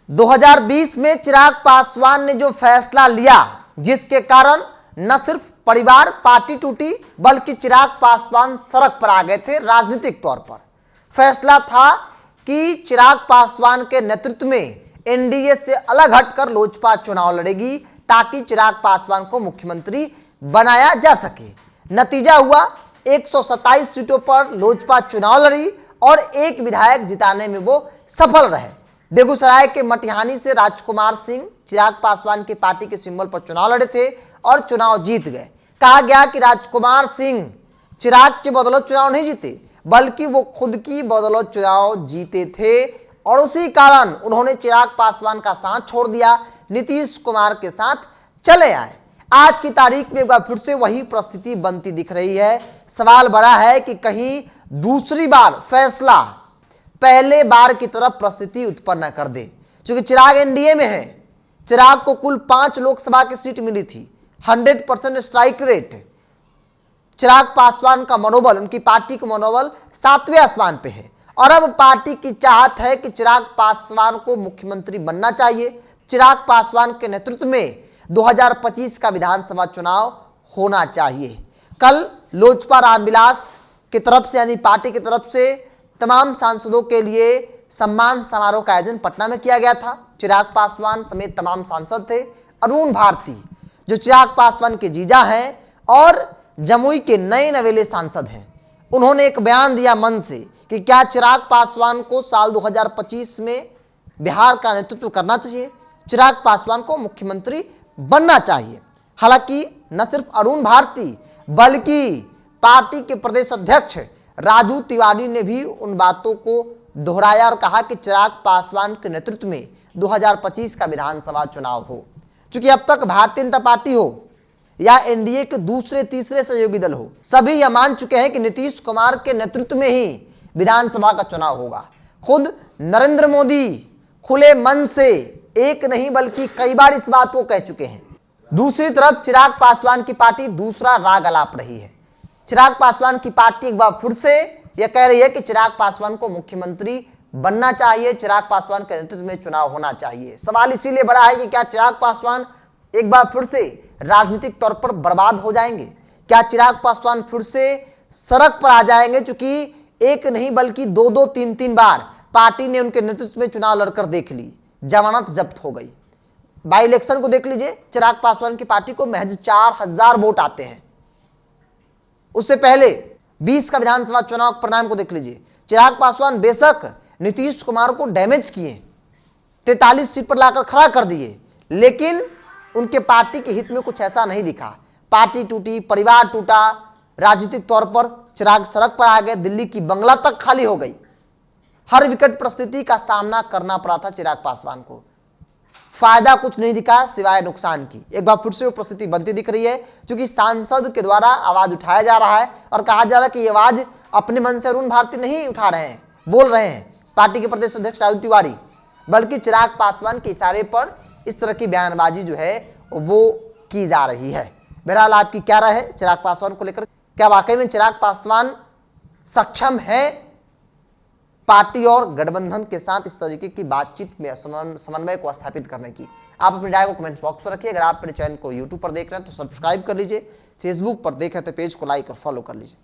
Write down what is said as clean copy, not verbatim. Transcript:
2020 में चिराग पासवान ने जो फैसला लिया, जिसके कारण न सिर्फ परिवार पार्टी टूटी बल्कि चिराग पासवान सड़क पर आ गए थे राजनीतिक तौर पर। फैसला था कि चिराग पासवान के नेतृत्व में एनडीए से अलग हटकर लोजपा चुनाव लड़ेगी ताकि चिराग पासवान को मुख्यमंत्री बनाया जा सके। नतीजा हुआ 127 सीटों पर लोजपा चुनाव लड़ी और एक विधायक जिताने में वो सफल रहे। बेगूसराय के मटिहानी से राजकुमार सिंह चिराग पासवान की पार्टी के सिंबल पर चुनाव लड़े थे और चुनाव जीत गए। कहा गया कि राजकुमार सिंह चिराग की बदौलत चुनाव नहीं जीते बल्कि वो खुद की बदौलत चुनाव जीते थे और उसी कारण उन्होंने चिराग पासवान का साथ छोड़ दिया, नीतीश कुमार के साथ चले आए। आज की तारीख में एक बार फिर से वही परिस्थिति बनती दिख रही है। सवाल बड़ा है कि कहीं दूसरी बार फैसला पहले बार की तरफ परिस्थिति उत्पन्न न कर दे। क्योंकि चिराग एनडीए में है, चिराग को कुल 5 लोकसभा की सीट मिली थी, 100% स्ट्राइक रेट। चिराग पासवान का मनोबल, उनकी पार्टी का मनोबल 7वें आसमान पे है और अब पार्टी की चाहत है कि चिराग पासवान को मुख्यमंत्री बनना चाहिए। चिराग पासवान के नेतृत्व में 2025 का विधानसभा चुनाव होना चाहिए। कल लोजपा रामविलास की तरफ से यानी पार्टी की तरफ से तमाम सांसदों के लिए सम्मान समारोह का आयोजन पटना में किया गया था। चिराग पासवान समेत तमाम सांसद थे। अरुण भारती जो चिराग पासवान के जीजा हैं और जमुई के नए नवेले सांसद हैं, उन्होंने एक बयान दिया मन से कि क्या चिराग पासवान को साल 2025 में बिहार का नेतृत्व करना चाहिए, चिराग पासवान को मुख्यमंत्री बनना चाहिए। हालांकि न सिर्फ अरुण भारती बल्कि पार्टी के प्रदेश अध्यक्ष राजू तिवारी ने भी उन बातों को दोहराया और कहा कि चिराग पासवान के नेतृत्व में 2025 का विधानसभा चुनाव हो। क्योंकि अब तक भारतीय जनता पार्टी हो या एनडीए के दूसरे तीसरे सहयोगी दल हो, सभी यह मान चुके हैं कि नीतीश कुमार के नेतृत्व में ही विधानसभा का चुनाव होगा। खुद नरेंद्र मोदी खुले मन से एक नहीं बल्कि कई बार इस बात को कह चुके हैं। दूसरी तरफ चिराग पासवान की पार्टी दूसरा राग अलाप रही है। चिराग पासवान की पार्टी एक बार फिर से यह कह रही है कि चिराग पासवान को मुख्यमंत्री बनना चाहिए, चिराग पासवान के नेतृत्व में चुनाव होना चाहिए। सवाल इसीलिए बड़ा है कि क्या चिराग पासवान एक बार फिर से राजनीतिक तौर पर बर्बाद हो जाएंगे? क्या चिराग पासवान फिर से सड़क पर आ जाएंगे? चूंकि एक नहीं बल्कि 2-2, 3-3 बार पार्टी ने उनके नेतृत्व में चुनाव लड़कर देख ली, जमानत जब्त हो गई। बाई इलेक्शन को देख लीजिए, चिराग पासवान की पार्टी को महज 4000 वोट आते हैं। उससे पहले 20 का विधानसभा चुनाव परिणाम को देख लीजिए, चिराग पासवान बेशक नीतीश कुमार को डैमेज किए, 43 सीट पर लाकर खड़ा कर दिए, लेकिन उनके पार्टी के हित में कुछ ऐसा नहीं दिखा। पार्टी टूटी, परिवार टूटा, राजनीतिक तौर पर चिराग सड़क पर आ गए, दिल्ली की बंगला तक खाली हो गई। हर विकट परिस्थिति का सामना करना पड़ा था चिराग पासवान को। फायदा कुछ नहीं दिखा सिवाय नुकसान की। एक बार फिर से वो परिस्थिति बनती दिख रही है क्योंकि सांसद के द्वारा आवाज उठाया जा रहा है और कहा जा रहा है कि ये आवाज अपने मन से अरुण भारती नहीं उठा रहे हैं, बोल रहे हैं पार्टी के प्रदेश अध्यक्ष राजू तिवारी, बल्कि चिराग पासवान के इशारे पर इस तरह की बयानबाजी जो है वो की जा रही है। बहरहाल आपकी क्या राय है चिराग पासवान को लेकर? क्या वाकई में चिराग पासवान सक्षम है पार्टी और गठबंधन के साथ इस तरीके की बातचीत में समन्वय को स्थापित करने की? आप अपनी राय को कमेंट बॉक्स पर रखिए। अगर आप मेरे चैनल को यूट्यूब पर देख रहे हैं तो सब्सक्राइब कर लीजिए, फेसबुक पर देख रहे हैं तो पेज को लाइक और फॉलो कर लीजिए।